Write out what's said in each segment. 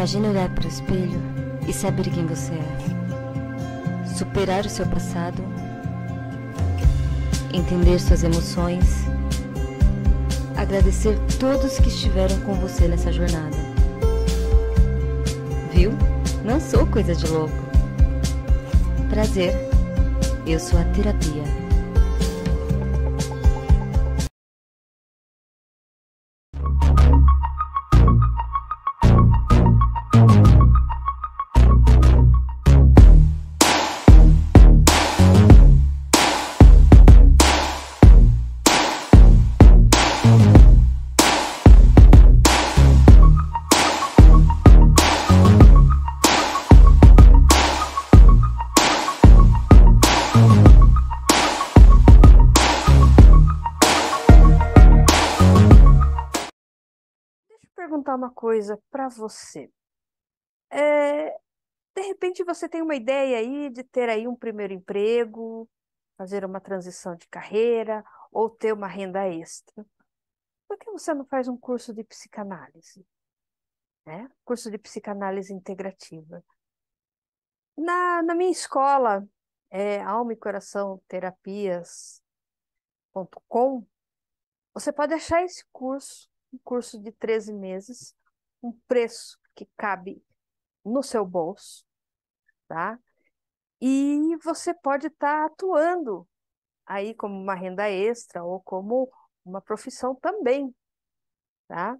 Imagine olhar para o espelho e saber quem você é. Superar o seu passado, entender suas emoções, agradecer todos que estiveram com você nessa jornada. Viu? Não sou coisa de louco. Prazer, eu sou a terapia. Perguntar uma coisa para você. De repente você tem uma ideia aí de ter aí um primeiro emprego, fazer uma transição de carreira ou ter uma renda extra. Por que você não faz um curso de psicanálise, né? Curso de psicanálise integrativa. Na minha escola, Alma e Coração Terapias.com, você pode achar esse curso, um curso de 13 meses, um preço que cabe no seu bolso, tá? E você pode estar atuando aí como uma renda extra ou como uma profissão também, tá?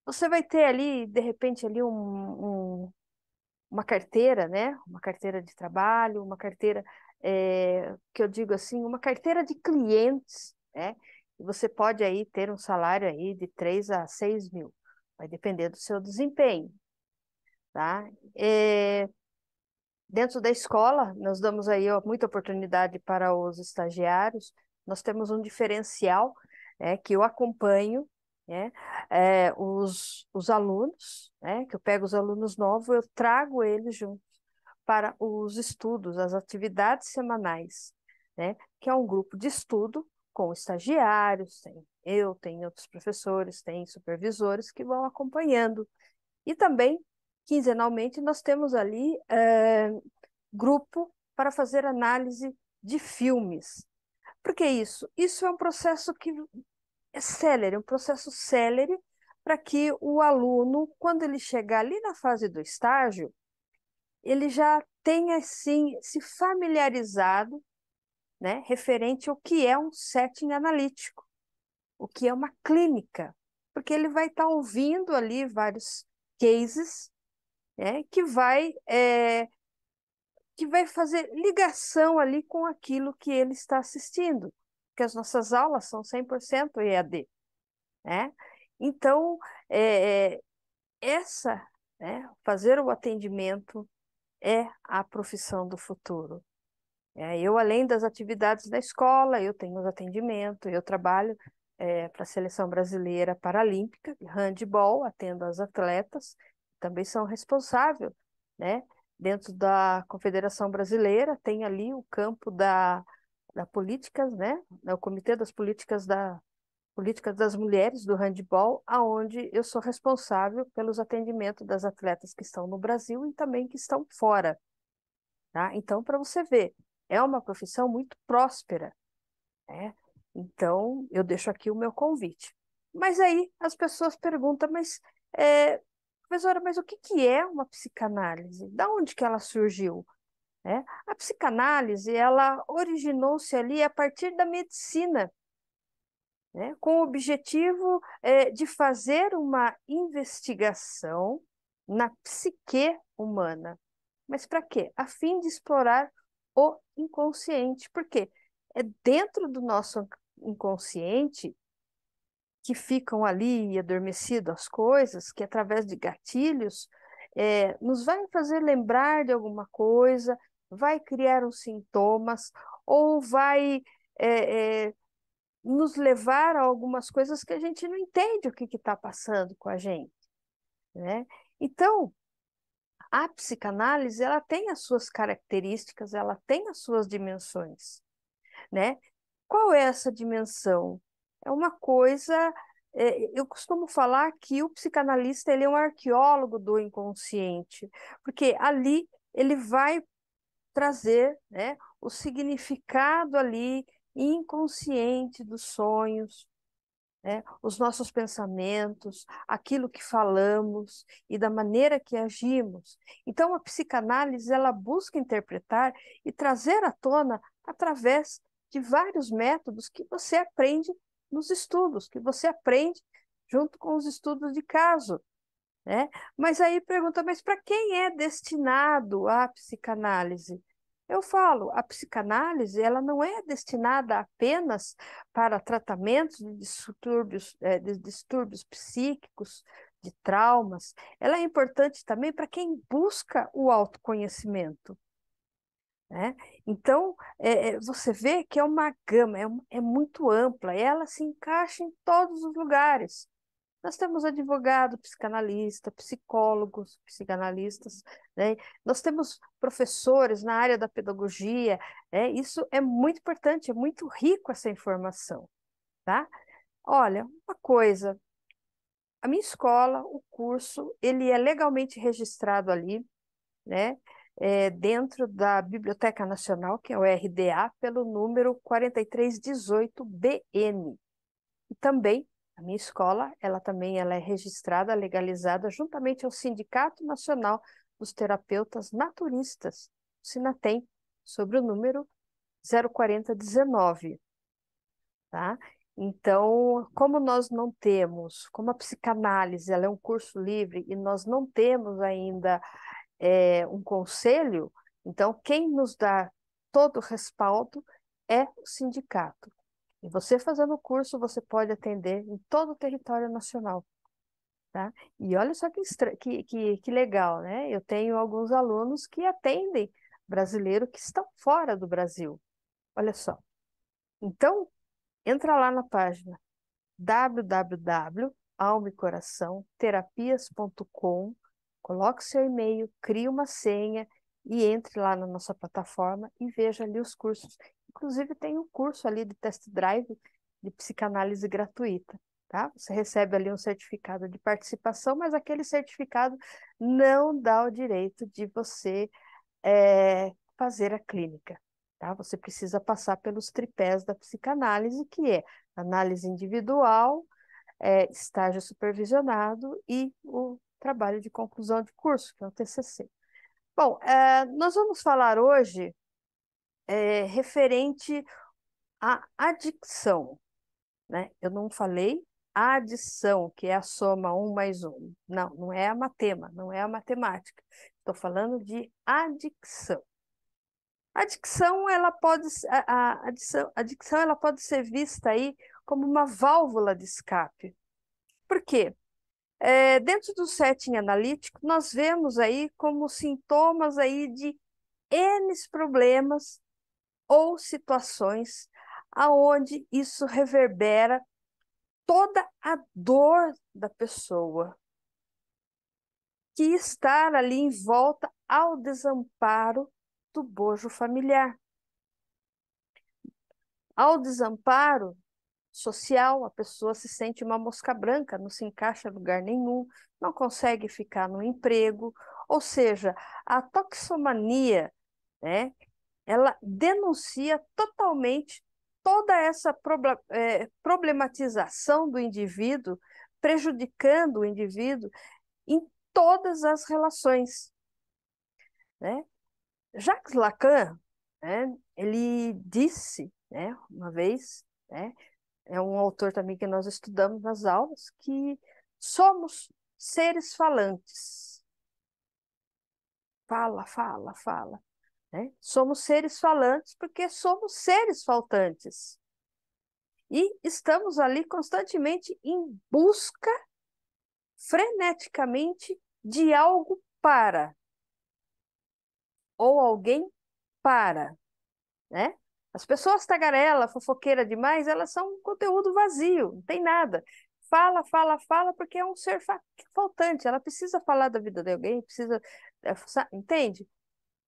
Você vai ter ali, de repente, ali uma carteira, né? Uma carteira de trabalho, uma carteira, que eu digo assim, uma carteira de clientes, né? E você pode aí ter um salário aí de 3 a 6 mil, vai depender do seu desempenho, tá? Dentro da escola, nós damos aí ó, muita oportunidade para os estagiários. Nós temos um diferencial, que eu acompanho, né, os alunos, né, que eu pego os alunos novos, eu trago eles juntos para os estudos, as atividades semanais, né, que é um grupo de estudo com estagiários, tem outros professores, tem supervisores que vão acompanhando. E também, quinzenalmente, nós temos ali grupo para fazer análise de filmes. Por que isso? Isso é um processo que é célere, um processo célere para que o aluno, quando ele chegar ali na fase do estágio, ele já tenha, assim, se familiarizado, né, referente ao que é um setting analítico, o que é uma clínica, porque ele vai estar ouvindo ali vários cases, né, que vai fazer ligação ali com aquilo que ele está assistindo, porque as nossas aulas são 100% EAD, né? Então, é, é, essa, né, fazer o atendimento é a profissão do futuro. Eu, além das atividades da escola, eu tenho os atendimentos, eu trabalho para a Seleção Brasileira Paralímpica, de handball, atendo as atletas, também sou responsável, né? Dentro da Confederação Brasileira, tem ali o campo da políticas, né? O Comitê das Políticas das Mulheres do handball, aonde eu sou responsável pelos atendimentos das atletas que estão no Brasil e também que estão fora, tá? Então, para você ver, é uma profissão muito próspera, né? Então, eu deixo aqui o meu convite. Mas aí as pessoas perguntam, professora, mas o que que é uma psicanálise? Da onde que ela surgiu? A psicanálise, ela originou-se ali a partir da medicina, né? Com o objetivo, de fazer uma investigação na psique humana. Mas para quê? A fim de explorar o inconsciente. Por quê? É dentro do nosso inconsciente que ficam ali adormecidas as coisas, que através de gatilhos nos vai fazer lembrar de alguma coisa, vai criar uns sintomas, ou vai nos levar a algumas coisas que a gente não entende o que está passando com a gente, né? Então, a psicanálise, ela tem as suas características, ela tem as suas dimensões, né? Qual é essa dimensão? É uma coisa eu costumo falar que o psicanalista ele é um arqueólogo do inconsciente, porque ali ele vai trazer, né, o significado ali inconsciente dos sonhos, né, os nossos pensamentos, aquilo que falamos e da maneira que agimos. Então, a psicanálise ela busca interpretar e trazer à tona através de vários métodos que você aprende nos estudos, que você aprende junto com os estudos de caso, né? Mas aí pergunta, mas para quem é destinado a psicanálise? Eu falo, a psicanálise ela não é destinada apenas para tratamentos de distúrbios psíquicos, de traumas. Ela é importante também para quem busca o autoconhecimento, né? Então, você vê que é uma gama, é muito ampla, ela se encaixa em todos os lugares. Nós temos advogado, psicanalista, psicólogos, psicanalistas, né? Nós temos professores na área da pedagogia, né? Isso é muito importante, é muito rico essa informação, tá? Olha, uma coisa, a minha escola, o curso, ele é legalmente registrado ali, né? Dentro da Biblioteca Nacional, que é o RDA, pelo número 4318-BN. E também a minha escola, ela é registrada, legalizada, juntamente ao Sindicato Nacional dos Terapeutas Naturistas, o Sinatem, sobre o número 04019, tá? Então, como nós não temos, como a psicanálise ela é um curso livre e nós não temos ainda um conselho, então quem nos dá todo o respaldo é o sindicato. E você fazendo o curso, você pode atender em todo o território nacional, tá? E olha só que legal, né? Eu tenho alguns alunos que atendem brasileiro que estão fora do Brasil. Olha só. Então, entra lá na página www.almaecoraçãoterapias.com, coloque seu e-mail, crie uma senha e entre lá na nossa plataforma e veja ali os cursos. Inclusive, tem um curso ali de test drive de psicanálise gratuita, tá? Você recebe ali um certificado de participação, mas aquele certificado não dá o direito de você fazer a clínica, tá? Você precisa passar pelos tripés da psicanálise, que é análise individual, estágio supervisionado e o trabalho de conclusão de curso, que é o TCC. Bom, nós vamos falar hoje referente à adicção, né? Eu não falei adição, que é a soma um mais um. Não, não é a não é a matemática. Estou falando de adicção. A adicção, a adicção, ela pode ser vista aí como uma válvula de escape. Por quê? Dentro do setting analítico, nós vemos aí como sintomas aí de N problemas ou situações aonde isso reverbera toda a dor da pessoa que está ali em volta ao desamparo do bojo familiar. Ao desamparo social, a pessoa se sente uma mosca branca, não se encaixa em lugar nenhum, não consegue ficar no emprego, ou seja, a toxomania, né, ela denuncia totalmente toda essa problematização do indivíduo, prejudicando o indivíduo em todas as relações, né? Jacques Lacan, né, ele disse, né, uma vez, né, é um autor também que nós estudamos nas aulas, que somos seres falantes. Fala, fala, fala, né? Somos seres falantes porque somos seres faltantes. E estamos ali constantemente em busca, freneticamente, de algo para, ou alguém para, né? As pessoas tagarela, fofoqueira demais, elas são um conteúdo vazio, não tem nada. Fala, fala, fala, porque é um ser faltante. Ela precisa falar da vida de alguém, precisa, entende?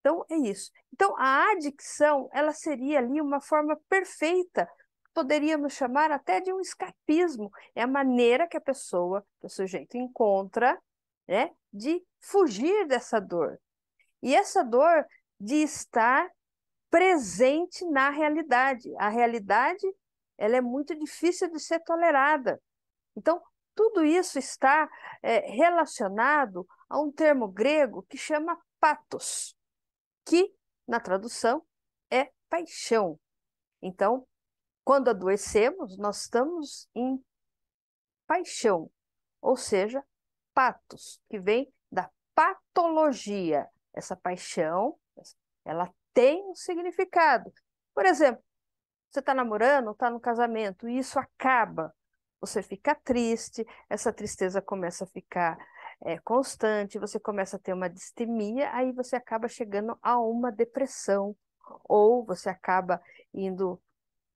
Então, é isso. Então, a adicção, ela seria ali uma forma perfeita poderíamos chamar até de um escapismo. É a maneira que a pessoa, que o sujeito encontra, né, de fugir dessa dor. E essa dor de estar presente na realidade. A realidade, ela é muito difícil de ser tolerada. Então, tudo isso está relacionado a um termo grego que chama pathos, que, na tradução, é paixão. Então, quando adoecemos, nós estamos em paixão, ou seja, patos, que vem da patologia. Essa paixão, ela tem um significado. Por exemplo, você está namorando, está no casamento, e isso acaba. Você fica triste, essa tristeza começa a ficar constante, você começa a ter uma distemia, aí você acaba chegando a uma depressão, ou você acaba indo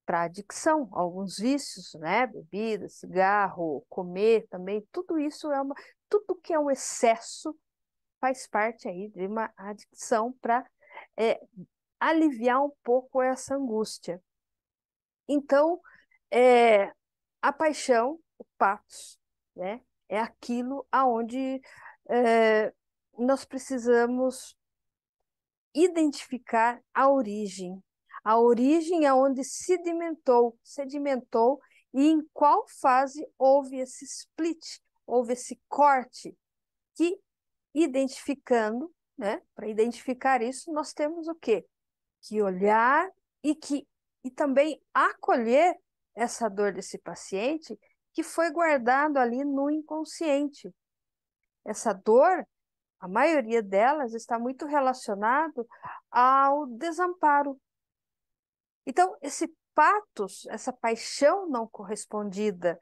para adicção, alguns vícios, né? Bebida, cigarro, comer também, tudo isso tudo que é um excesso faz parte aí de uma adicção para aliviar um pouco essa angústia. Então, é, a paixão, o pathos, né? É aquilo aonde nós precisamos identificar a origem aonde sedimentou e em qual fase houve esse split, houve esse corte, que identificando, né? Para identificar isso, nós temos o quê? Que olhar e também acolher essa dor desse paciente que foi guardado ali no inconsciente. Essa dor, a maioria delas está muito relacionado ao desamparo. Então, esse patos, essa paixão não correspondida,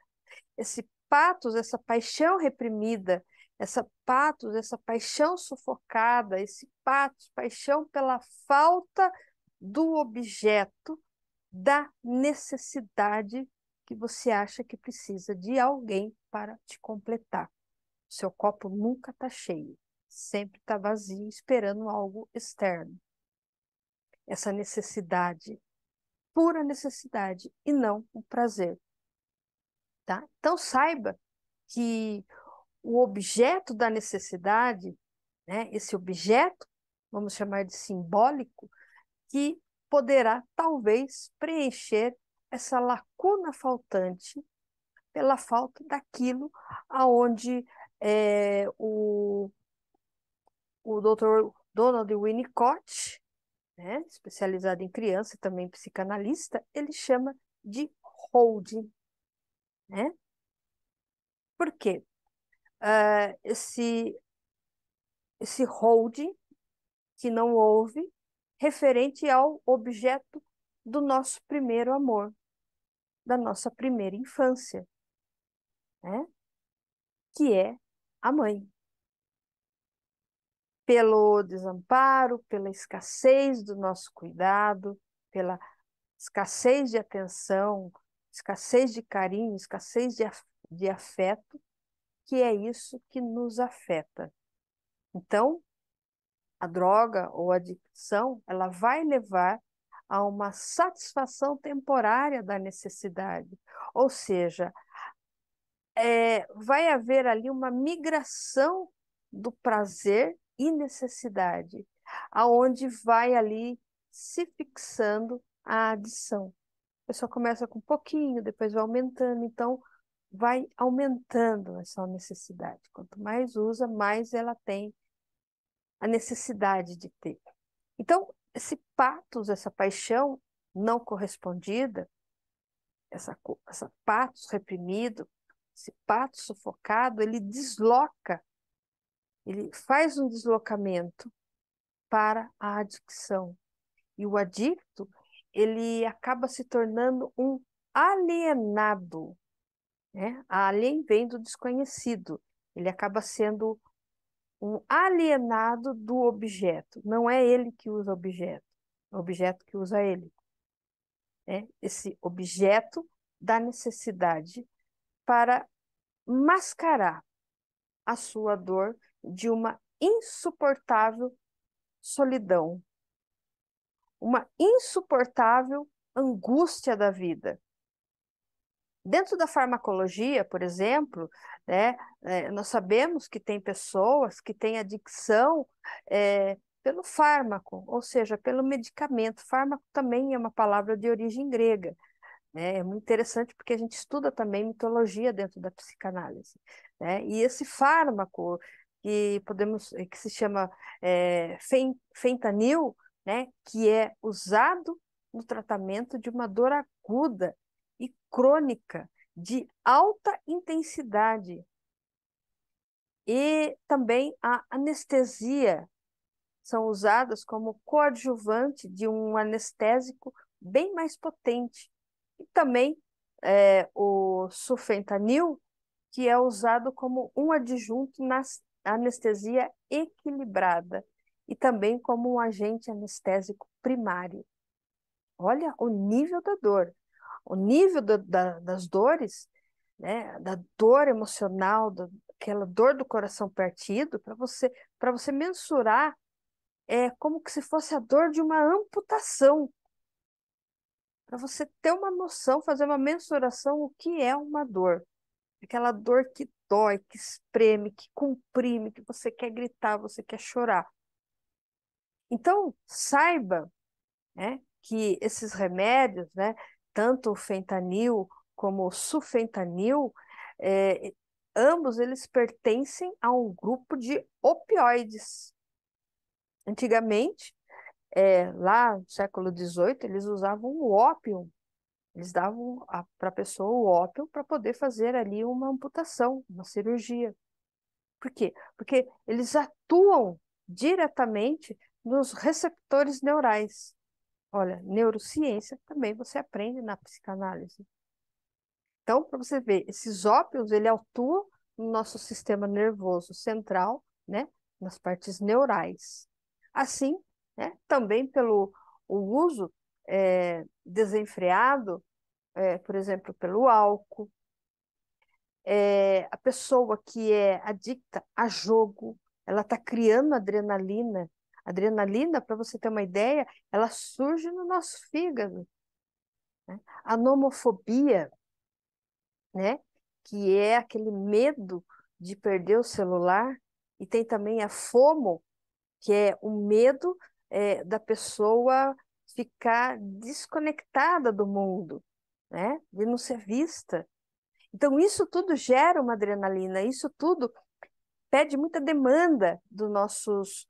esse patos, essa paixão reprimida, essa patos, essa paixão sufocada, esse patos, paixão pela falta do objeto, da necessidade que você acha que precisa de alguém para te completar. O seu copo nunca está cheio, sempre está vazio, esperando algo externo. Essa necessidade, pura necessidade, e não o prazer. Tá? Então, saiba que o objeto da necessidade, né, esse objeto, vamos chamar de simbólico, que poderá talvez preencher essa lacuna faltante pela falta daquilo aonde o Dr. Donald Winnicott, né, especializado em criança e também psicanalista, ele chama de holding, né? Por quê? Esse holding que não houve referente ao objeto do nosso primeiro amor, da nossa primeira infância, né? Que é a mãe. Pelo desamparo, pela escassez do nosso cuidado, pela escassez de atenção, escassez de carinho, escassez de afeto, que é isso que nos afeta. Então, a droga ou a adicção, ela vai levar a uma satisfação temporária da necessidade. Ou seja, vai haver ali uma migração do prazer e necessidade, aonde vai ali se fixando a adição. A pessoa começa com um pouquinho, depois vai aumentando, então vai aumentando essa necessidade. Quanto mais usa, mais ela tem a necessidade de ter. Então, esse patos, essa paixão não correspondida, essa patos reprimido, esse patos sufocado, ele desloca, ele faz um deslocamento para a adicção. E o adicto, ele acaba se tornando um alienado, né? A alien vem do desconhecido. Ele acaba sendo um alienado do objeto. Não é ele que usa o objeto, é o objeto que usa ele. Né? Esse objeto da necessidade para mascarar a sua dor de uma insuportável solidão, uma insuportável angústia da vida. Dentro da farmacologia, por exemplo, né, nós sabemos que tem pessoas que têm adicção pelo fármaco, ou seja, pelo medicamento. Fármaco também é uma palavra de origem grega, né? É muito interessante porque a gente estuda também mitologia dentro da psicanálise, né? E esse fármaco que se chama fentanil, né, que é usado no tratamento de uma dor aguda e crônica de alta intensidade. E também a anestesia são usadas como coadjuvante de um anestésico bem mais potente. E também o sulfentanil, que é usado como um adjunto na anestesia equilibrada e também como um agente anestésico primário. Olha o nível da dor, o nível das dores, né, da dor emocional, aquela dor do coração partido, para você mensurar como que se fosse a dor de uma amputação, para você ter uma noção, fazer uma mensuração o que é uma dor. Aquela dor que dói, que espreme, que comprime, que você quer gritar, você quer chorar. Então, saiba, né, que esses remédios, né, tanto o fentanil como o sulfentanil, é, ambos eles pertencem a um grupo de opioides. Antigamente, lá no século XVIII, eles usavam o ópio. Eles davam para a pessoa o ópio para poder fazer ali uma amputação, uma cirurgia. Por quê? Porque eles atuam diretamente nos receptores neurais. Olha, neurociência também você aprende na psicanálise. Então, para você ver, esses ópios, ele atuam no nosso sistema nervoso central, né, nas partes neurais. Assim, né, também pelo o uso desenfreado, por exemplo, pelo álcool. A pessoa que é adicta a jogo, ela está criando adrenalina. Adrenalina, para você ter uma ideia, ela surge no nosso fígado, né? A nomofobia, né? Que é aquele medo de perder o celular, e tem também a FOMO, que é o medo da pessoa ficar desconectada do mundo, né? De não ser vista. Então, isso tudo gera uma adrenalina, isso tudo pede muita demanda dos nossos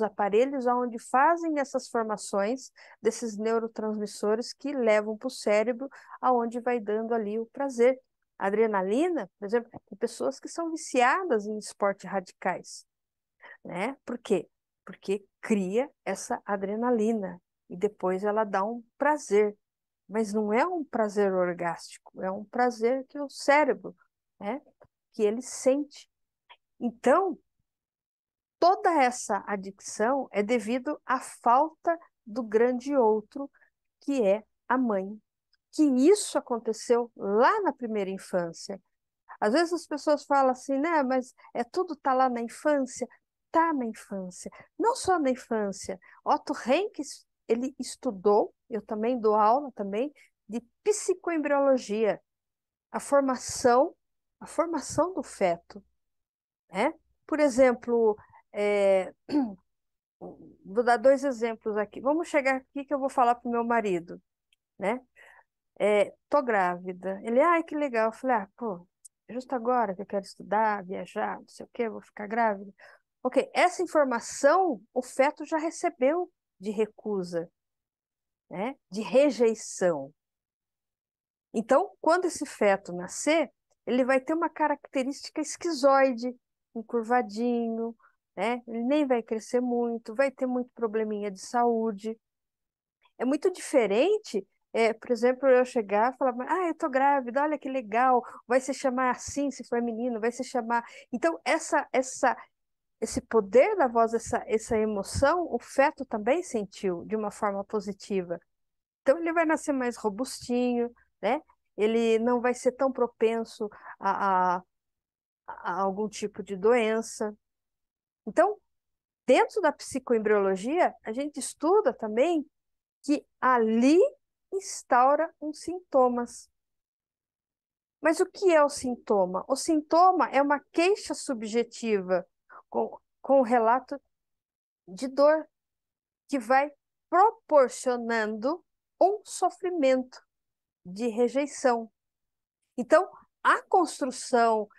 aparelhos, onde fazem essas formações desses neurotransmissores que levam para o cérebro, aonde vai dando ali o prazer. A adrenalina, por exemplo, tem pessoas que são viciadas em esportes radicais, né? Por quê? Porque cria essa adrenalina e depois ela dá um prazer, mas não é um prazer orgástico, é um prazer que o cérebro, né, que ele sente. Então, toda essa adicção é devido à falta do grande outro, que é a mãe. Que isso aconteceu lá na primeira infância. Às vezes as pessoas falam assim, né, mas tudo está lá na infância. Está na infância. Não só na infância. Otto Rank, ele estudou, eu também dou aula também, de psicoembriologia, a formação, a formação do feto, né? Por exemplo, é, vou dar dois exemplos aqui. Vamos chegar aqui que eu vou falar para o meu marido, né? Tô grávida. Ele, ai, que legal. Eu falei, pô, justo agora que eu quero estudar, viajar, não sei o quê, vou ficar grávida. Ok, essa informação o feto já recebeu de recusa, né? De rejeição. Então, quando esse feto nascer, ele vai ter uma característica esquizoide, encurvadinho, né? Ele nem vai crescer muito, vai ter muito probleminha de saúde. É muito diferente, por exemplo, eu chegar e falar, eu tô grávida, olha que legal, vai se chamar assim, se for menino, vai se chamar. Então, esse poder da voz, essa emoção, o feto também sentiu de uma forma positiva. Então, ele vai nascer mais robustinho, né? Ele não vai ser tão propenso a, a, a algum tipo de doença. Então, dentro da psicoembriologia, a gente estuda também que ali instaura uns sintomas. Mas o que é o sintoma? O sintoma é uma queixa subjetiva com o relato de dor que vai proporcionando um sofrimento de rejeição. Então, a construção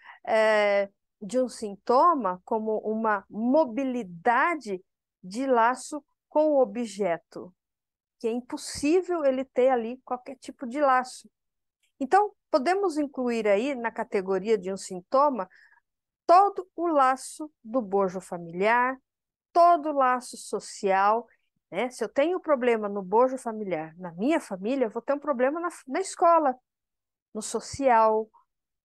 de um sintoma como uma mobilidade de laço com o objeto, que é impossível ele ter ali qualquer tipo de laço. Então, podemos incluir aí na categoria de um sintoma todo o laço do bojo familiar, todo o laço social, né? Se eu tenho problema no bojo familiar, na minha família, eu vou ter um problema na escola, no social,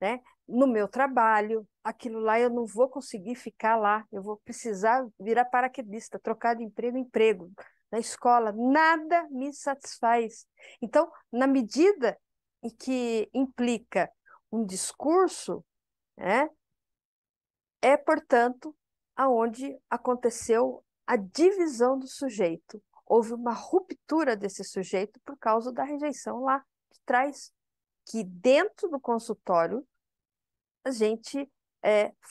né? No meu trabalho, aquilo lá eu não vou conseguir ficar lá, eu vou precisar virar paraquedista, trocar de emprego em emprego. Na escola, nada me satisfaz. Então, na medida em que implica um discurso, né, portanto, aonde aconteceu a divisão do sujeito. Houve uma ruptura desse sujeito por causa da rejeição lá de trás, que dentro do consultório a gente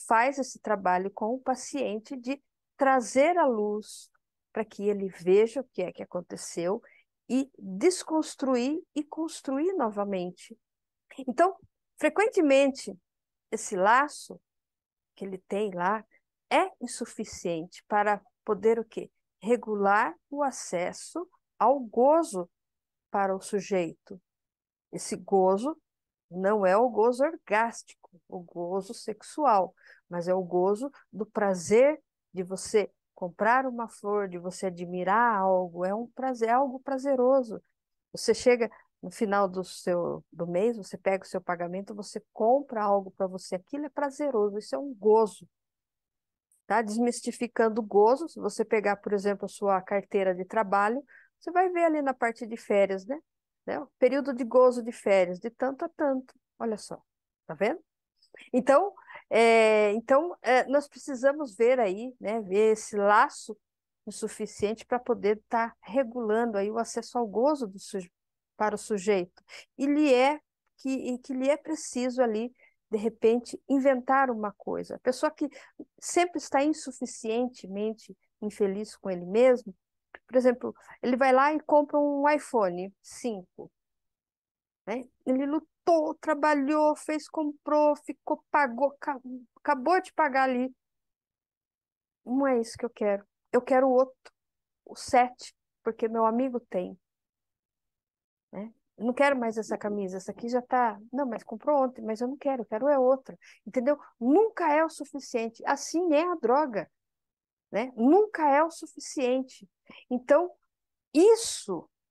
faz esse trabalho com o paciente de trazer à luz para que ele veja o que é que aconteceu e desconstruir e construir novamente. Então, frequentemente, esse laço que ele tem lá é insuficiente para poder o quê? Regular o acesso ao gozo para o sujeito. Esse gozo não é o gozo orgástico, o gozo sexual, mas é o gozo do prazer de você comprar uma flor, de você admirar algo, é um prazer, é algo prazeroso. Você chega no final do mês, você pega o seu pagamento, você compra algo para você, aquilo é prazeroso, isso é um gozo. Tá? Desmistificando o gozo, se você pegar, por exemplo, a sua carteira de trabalho, você vai ver ali na parte de férias, né? O período de gozo de férias, de tanto a tanto. Olha só, tá vendo? Então, nós precisamos ver aí, né, ver esse laço o suficiente para poder estar regulando aí o acesso ao gozo para o sujeito. Que lhe é preciso ali, de repente, inventar uma coisa. A pessoa que sempre está insuficientemente infeliz com ele mesmo, por exemplo, ele vai lá e compra um iPhone 5, né? Ele lutou, trabalhou, fez, comprou, ficou, pagou, acabou de pagar ali. Não é isso que eu quero. Eu quero o outro, o 7, porque meu amigo tem, né? Eu não quero mais essa camisa, essa aqui já tá. Não, mas comprou ontem, mas eu não quero, eu quero é outra. Entendeu? Nunca é o suficiente. Assim é a droga, né? Nunca é o suficiente. Então,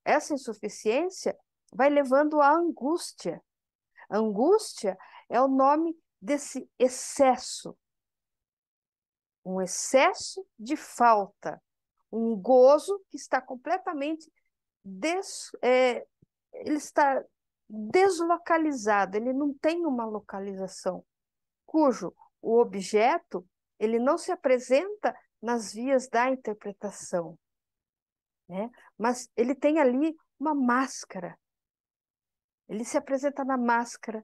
essa insuficiência, vai levando à angústia. A angústia é o nome desse excesso, um excesso de falta, um gozo que está completamente ele está deslocalizado, ele não tem uma localização, cujo o objeto ele não se apresenta nas vias da interpretação, né? Mas ele tem ali uma máscara, ele se apresenta na máscara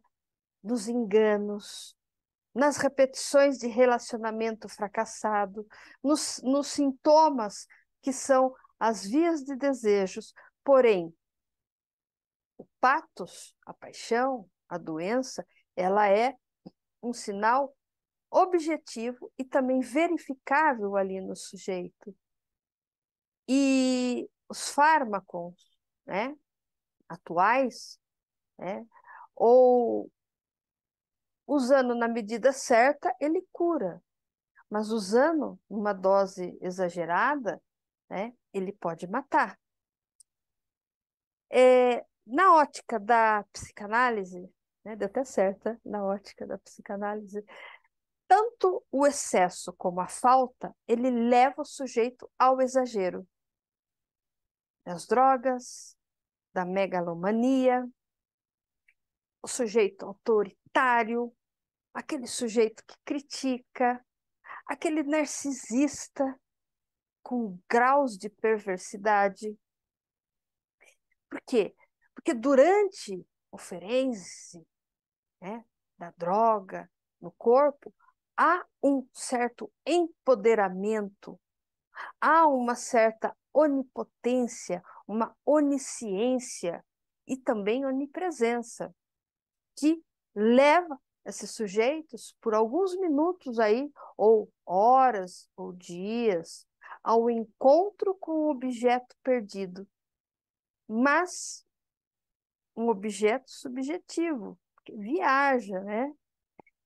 dos enganos, nas repetições de relacionamento fracassado, nos sintomas que são as vias de desejos. Porém, o patos, a paixão, a doença, ela é um sinal objetivo e também verificável ali no sujeito. E os fármacos, né, atuais, né, ou usando na medida certa, ele cura. Mas usando uma dose exagerada, né, ele pode matar. Na ótica da psicanálise, né, deu até certo, né? Na ótica da psicanálise, tanto o excesso como a falta, ele leva o sujeito ao exagero. Das drogas, da megalomania, o sujeito autoritário, aquele sujeito que critica, aquele narcisista com graus de perversidade. Por quê? Porque durante a oferência, né, da droga no corpo, há um certo empoderamento, há uma certa onipotência, uma onisciência e também onipresença, que leva esses sujeitos por alguns minutos aí, ou horas, ou dias, ao encontro com o objeto perdido, mas um objeto subjetivo, que viaja, né?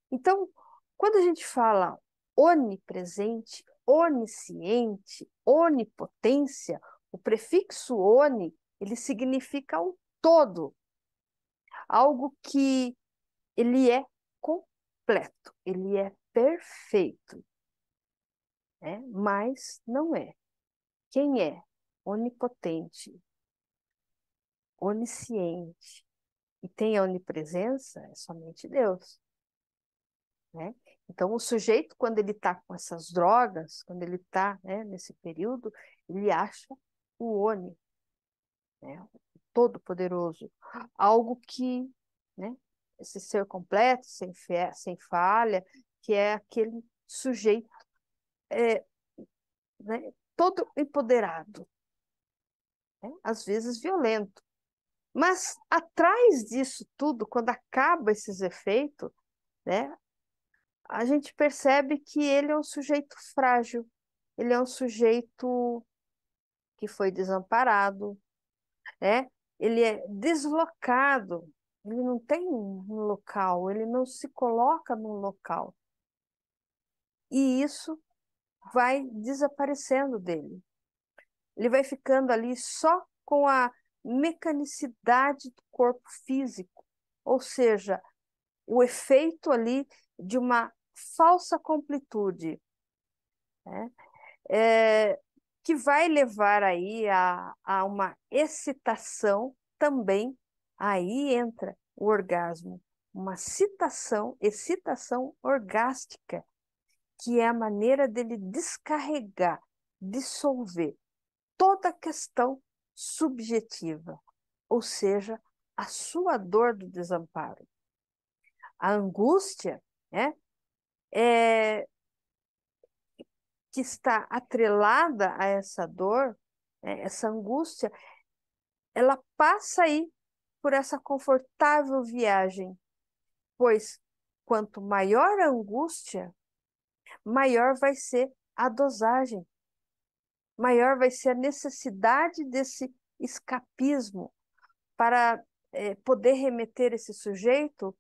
Então, quando a gente fala onipresente, onisciente, onipotência, o prefixo oni, ele significa o todo, algo que ele é completo, ele é perfeito, né? Mas não é. Quem é onipotente, onisciente e tem a onipresença é somente Deus, né? Então, o sujeito, quando ele está com essas drogas, quando ele está, né, nesse período, ele acha o Oni, né, o Todo-Poderoso, algo que, né, esse ser completo, sem falha, que é aquele sujeito, é, né, todo empoderado, né, às vezes violento. Mas atrás disso tudo, quando acaba esses efeitos, né, a gente percebe que ele é um sujeito frágil, ele é um sujeito que foi desamparado, né? Ele é deslocado, ele não tem um local, ele não se coloca num local. E isso vai desaparecendo dele. Ele vai ficando ali só com a mecanicidade do corpo físico, ou seja, o efeito ali de uma falsa completude, né? Que vai levar aí a uma excitação também, aí entra o orgasmo, uma excitação orgástica, que é a maneira dele descarregar, dissolver toda a questão subjetiva, ou seja, a sua dor do desamparo. A angústia, né, é, que está atrelada a essa dor, né, essa angústia, ela passa aí por essa confortável viagem, pois quanto maior a angústia, maior vai ser a dosagem, maior vai ser a necessidade desse escapismo para poder remeter esse sujeito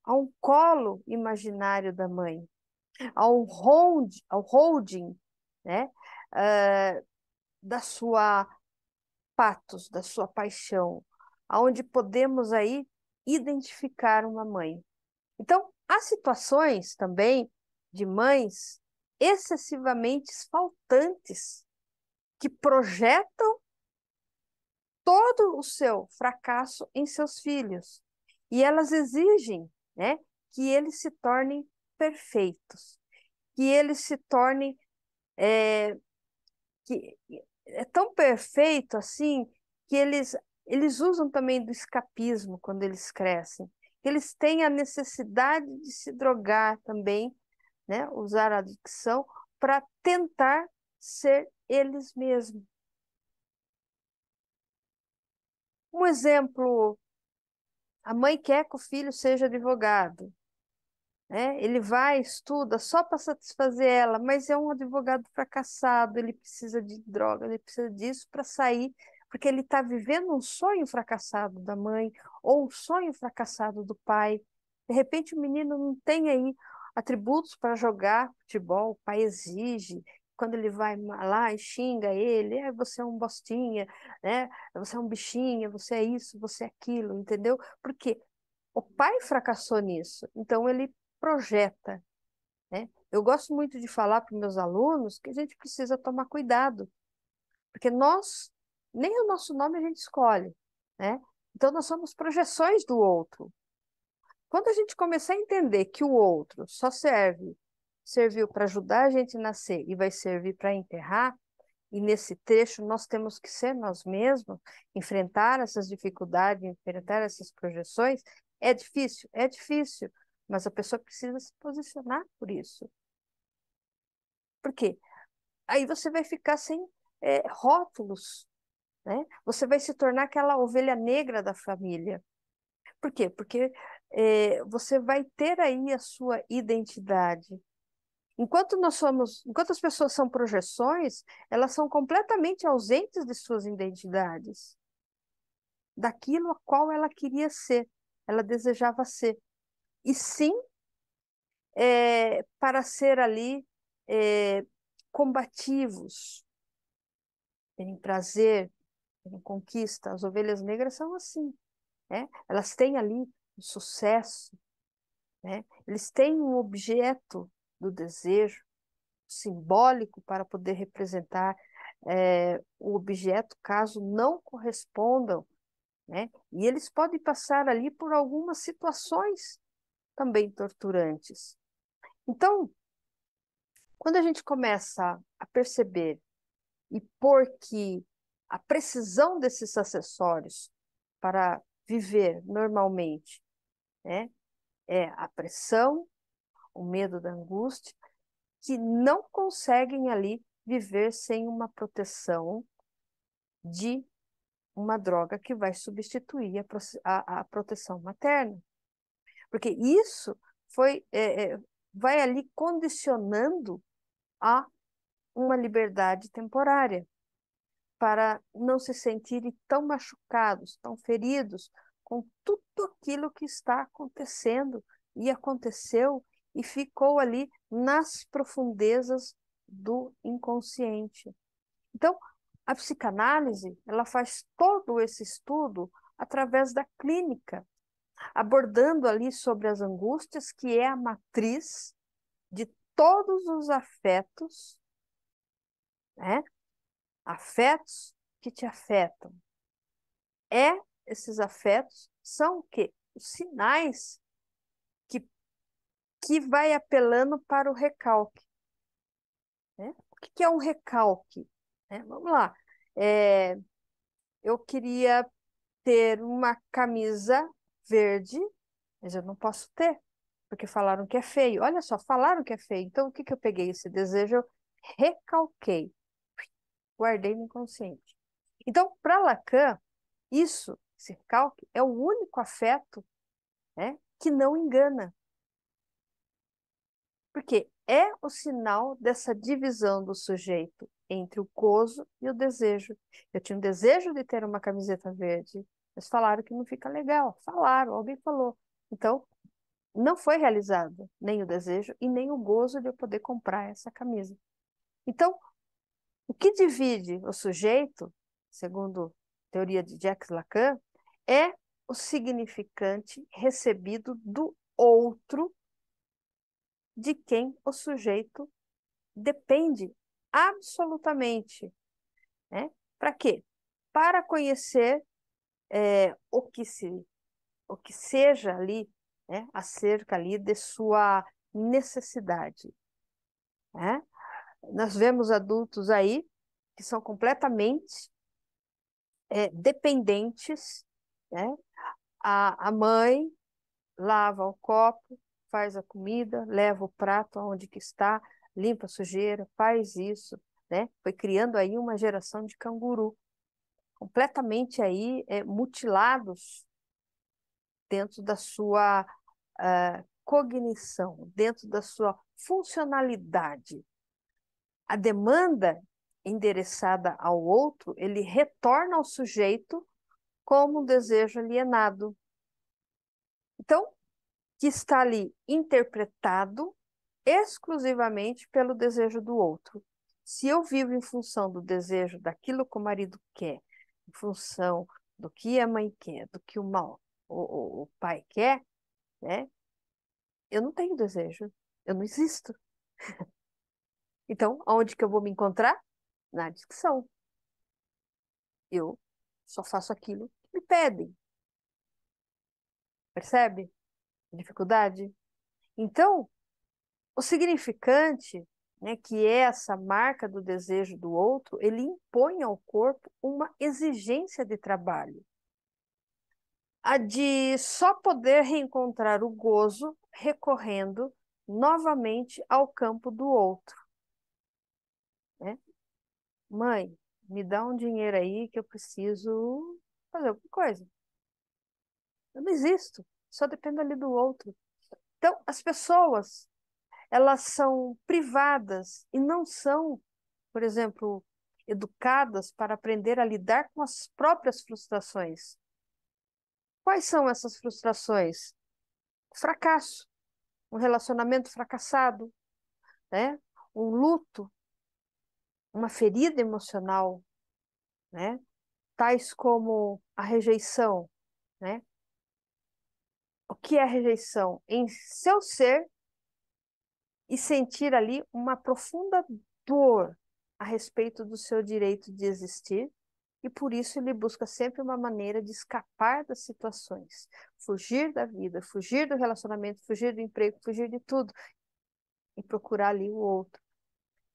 a um colo imaginário da mãe, ao holding, né, da sua patos, da sua paixão, aonde podemos aí identificar uma mãe. Então, há situações também de mães excessivamente faltantes que projetam todo o seu fracasso em seus filhos e elas exigem, né, que eles se tornem perfeitos, que eles se tornem que é tão perfeito assim que eles usam também do escapismo quando eles crescem. Eles têm a necessidade de se drogar também, né? Usar a adicção para tentar ser eles mesmos. Um exemplo, a mãe quer que o filho seja advogado, né? Ele vai, estuda só para satisfazer ela, mas é um advogado fracassado, ele precisa de droga, ele precisa disso para sair, porque ele está vivendo um sonho fracassado da mãe ou um sonho fracassado do pai. De repente o menino não tem aí atributos para jogar futebol, o pai exige. Quando ele vai lá e xinga ele, você é um bostinha, né? Você é um bichinho, você é isso, você é aquilo, entendeu? Porque o pai fracassou nisso, então ele projeta, né? Eu gosto muito de falar para os meus alunos que a gente precisa tomar cuidado, porque nós, nem o nosso nome a gente escolhe, né? Então nós somos projeções do outro. Quando a gente começar a entender que o outro só serviu para ajudar a gente a nascer e vai servir para enterrar, e nesse trecho nós temos que ser nós mesmos, enfrentar essas dificuldades, enfrentar essas projeções. É difícil, mas a pessoa precisa se posicionar por isso. Por quê? Aí você vai ficar sem rótulos, né? Você vai se tornar aquela ovelha negra da família. Por quê? Porque você vai ter aí a sua identidade. Enquanto as pessoas são projeções, elas são completamente ausentes de suas identidades, daquilo a qual ela queria ser, ela desejava ser. E sim, para ser ali é, combativos, terem prazer, terem conquista. As ovelhas negras são assim, né? Elas têm ali o sucesso, né? Eles têm um objeto do desejo simbólico para poder representar o objeto, caso não correspondam, né? E eles podem passar ali por algumas situações também torturantes. Então, quando a gente começa a perceber e pôr que a precisão desses acessórios para viver normalmente, né, é a pressão, o medo da angústia, que não conseguem ali viver sem uma proteção de uma droga que vai substituir a proteção materna. Porque isso vai ali condicionando a uma liberdade temporária, para não se sentirem tão machucados, tão feridos com tudo aquilo que está acontecendo e aconteceu e ficou ali nas profundezas do inconsciente. Então, a psicanálise, ela faz todo esse estudo através da clínica, abordando ali sobre as angústias, que é a matriz de todos os afetos, né? Afetos que te afetam. Esses afetos são o quê? Os sinais que, que vai apelando para o recalque, né? O que é um recalque? Né? Vamos lá. É, eu queria ter uma camisa verde, mas eu não posso ter, porque falaram que é feio. Olha só, falaram que é feio. Então, o que eu peguei esse desejo? Eu recalquei, guardei no inconsciente. Então, para Lacan, esse recalque, é o único afeto, né, que não engana. Porque é o sinal dessa divisão do sujeito entre o gozo e o desejo. Eu tinha um desejo de ter uma camiseta verde, mas falaram que não fica legal. Falaram, alguém falou. Então, não foi realizado nem o desejo e nem o gozo de eu poder comprar essa camisa. Então, o que divide o sujeito, segundo a teoria de Jacques Lacan, é o significante recebido do outro, de quem o sujeito depende absolutamente, né? Para quê? Para conhecer o que seja ali, né, acerca ali de sua necessidade, né? Nós vemos adultos aí que são completamente dependentes, né? A mãe lava o copo, faz a comida, leva o prato aonde que está, limpa a sujeira, faz isso, né? Foi criando aí uma geração de canguru, completamente aí mutilados dentro da sua cognição, dentro da sua funcionalidade. A demanda endereçada ao outro, ele retorna ao sujeito como um desejo alienado. Então, que está ali interpretado exclusivamente pelo desejo do outro. Se eu vivo em função do desejo daquilo que o marido quer, em função do que a mãe quer, do que o pai quer, né? Eu não tenho desejo, eu não existo. Então, aonde que eu vou me encontrar? Na adicção. Eu só faço aquilo que me pedem. Percebe a dificuldade? Então, o significante né, que é essa marca do desejo do outro, ele impõe ao corpo uma exigência de trabalho, a de só poder reencontrar o gozo recorrendo novamente ao campo do outro, né? Mãe, me dá um dinheiro aí que eu preciso fazer alguma coisa. Eu não existo, só dependo ali do outro. Então, as pessoas, elas são privadas e não são, por exemplo, educadas para aprender a lidar com as próprias frustrações. Quais são essas frustrações? Fracasso, um relacionamento fracassado, né? Um luto, uma ferida emocional, né? Tais como a rejeição, né? O que é a rejeição? Em seu ser e sentir ali uma profunda dor a respeito do seu direito de existir, e por isso ele busca sempre uma maneira de escapar das situações, fugir da vida, fugir do relacionamento, fugir do emprego, fugir de tudo e procurar ali o outro,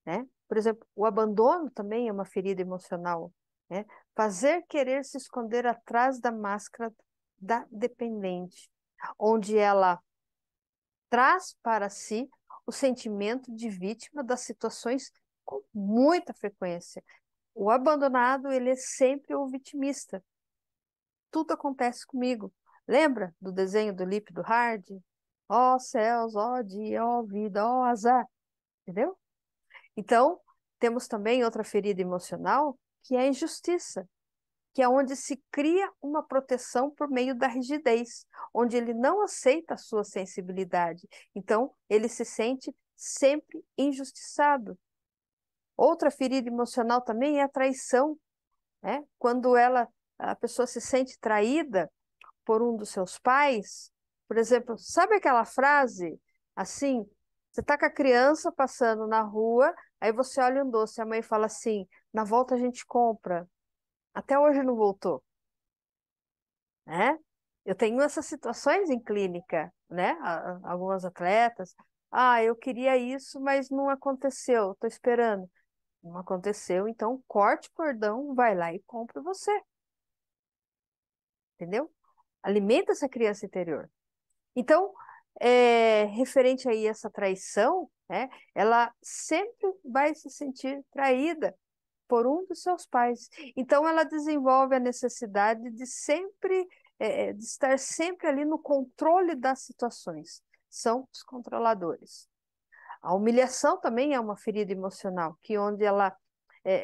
né? Por exemplo, o abandono também é uma ferida emocional, né? Fazer querer se esconder atrás da máscara da dependente, onde ela traz para si o sentimento de vítima das situações com muita frequência. O abandonado, ele é sempre o vitimista. Tudo acontece comigo. Lembra do desenho do Lip do Hard? Ó céus, ó dia, ó vida, ó azar. Entendeu? Então, temos também outra ferida emocional, que é a injustiça, que é onde se cria uma proteção por meio da rigidez, onde ele não aceita a sua sensibilidade. Então, ele se sente sempre injustiçado. Outra ferida emocional também é a traição, né? Quando a pessoa se sente traída por um dos seus pais, por exemplo, sabe aquela frase assim? Você está com a criança passando na rua, aí você olha um doce, a mãe fala assim: na volta a gente compra. Até hoje não voltou, né? Eu tenho essas situações em clínica, né? Algumas atletas, eu queria isso, mas não aconteceu, estou esperando. Não aconteceu, então corte o cordão, vai lá e compra você, entendeu? Alimenta essa criança interior. Então, referente aí a essa traição, né, ela sempre vai se sentir traída por um dos seus pais. Então, ela desenvolve a necessidade de sempre, de estar sempre ali no controle das situações. São os controladores. A humilhação também é uma ferida emocional, que onde ela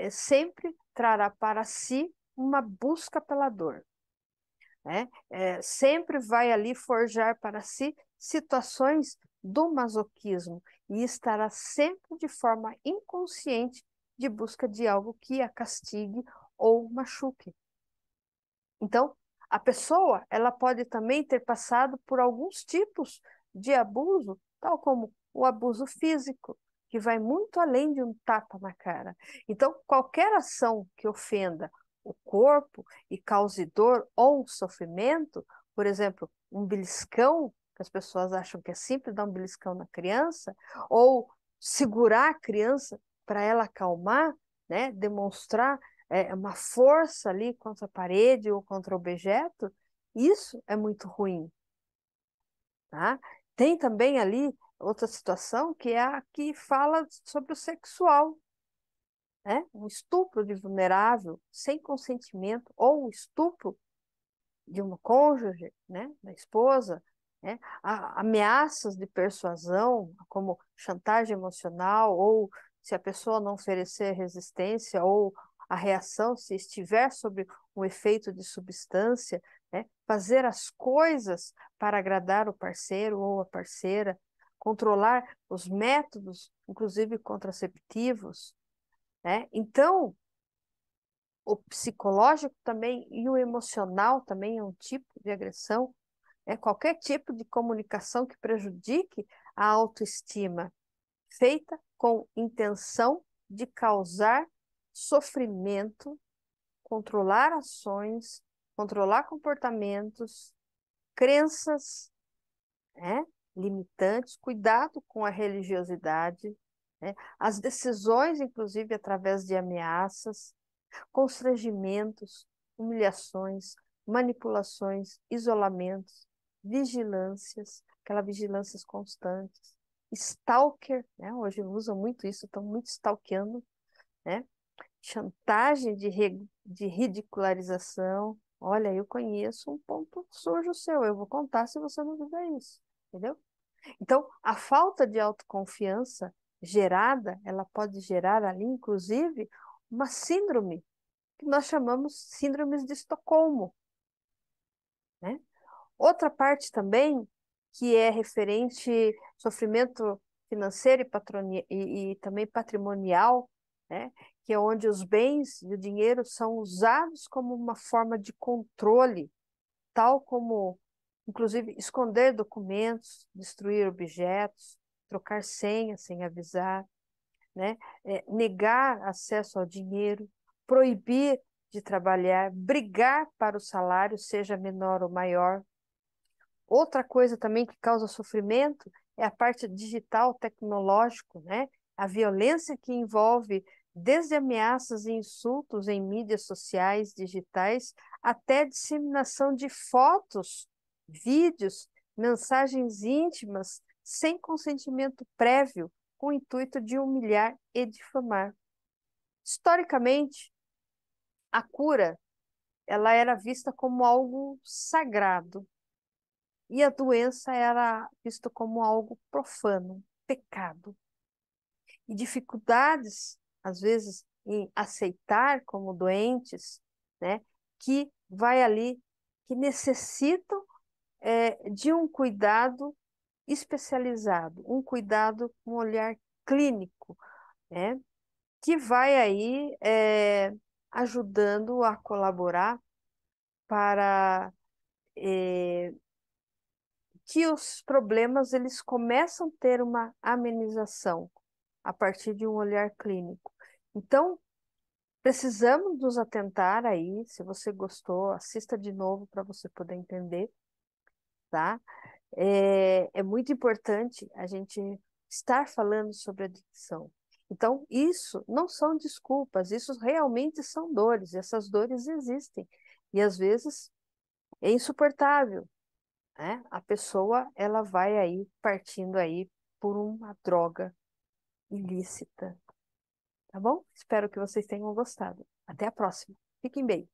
sempre trará para si uma busca pela dor, né? Sempre vai ali forjar para si situações do masoquismo e estará sempre de forma inconsciente de busca de algo que a castigue ou machuque. Então, a pessoa, ela pode também ter passado por alguns tipos de abuso, tal como o abuso físico, que vai muito além de um tapa na cara. Então, qualquer ação que ofenda o corpo e cause dor ou sofrimento, por exemplo, um beliscão, que as pessoas acham que é simples dar um beliscão na criança, ou segurar a criança para ela acalmar, né, demonstrar uma força ali contra a parede ou contra o objeto, isso é muito ruim, tá? Tem também ali outra situação que é a que fala sobre o sexual, né? Um estupro de vulnerável sem consentimento ou o estupro de uma cônjuge, né? Da esposa, né? Ameaças de persuasão, como chantagem emocional ou se a pessoa não oferecer resistência ou a reação se estiver sob o efeito de substância, né? Fazer as coisas para agradar o parceiro ou a parceira, controlar os métodos, inclusive contraceptivos, né? Então, o psicológico também e o emocional também é um tipo de agressão, qualquer tipo de comunicação que prejudique a autoestima, feita com intenção de causar sofrimento, controlar ações, controlar comportamentos, crenças, né, limitantes, cuidado com a religiosidade, né? As decisões, inclusive, através de ameaças, constrangimentos, humilhações, manipulações, isolamentos, vigilâncias, aquelas vigilâncias constantes, stalker, né? Hoje usam muito isso, estão muito stalkeando, né? Chantagem de ridicularização. Olha, eu conheço um ponto sujo seu, eu vou contar se você não fizer isso, entendeu? Então, a falta de autoconfiança gerada, ela pode gerar ali, inclusive, uma síndrome, que nós chamamos síndromes de Estocolmo, né? Outra parte também, que é referente sofrimento financeiro e também patrimonial, né? Que é onde os bens e o dinheiro são usados como uma forma de controle, tal como, inclusive, esconder documentos, destruir objetos, trocar senha sem avisar, né? Negar acesso ao dinheiro, proibir de trabalhar, brigar para o salário, seja menor ou maior. Outra coisa também que causa sofrimento é a parte digital, tecnológico, né? A violência que envolve desde ameaças e insultos em mídias sociais, digitais, até disseminação de fotos, vídeos, mensagens íntimas, sem consentimento prévio, com o intuito de humilhar e difamar. Historicamente, a cura, ela era vista como algo sagrado, e a doença era vista como algo profano, pecado. E dificuldades, às vezes, em aceitar como doentes, né, que vai ali, que necessitam de um cuidado especializado, um cuidado com um olhar clínico, né, que vai aí ajudando a colaborar para que os problemas eles começam a ter uma amenização a partir de um olhar clínico. Então, precisamos nos atentar aí. Se você gostou, assista de novo para você poder entender, tá? É muito importante a gente estar falando sobre adicção. Então, isso não são desculpas, isso realmente são dores, essas dores existem. E às vezes é insuportável, né? A pessoa ela vai aí partindo aí por uma droga ilícita, tá bom? Espero que vocês tenham gostado. Até a próxima. Fiquem bem.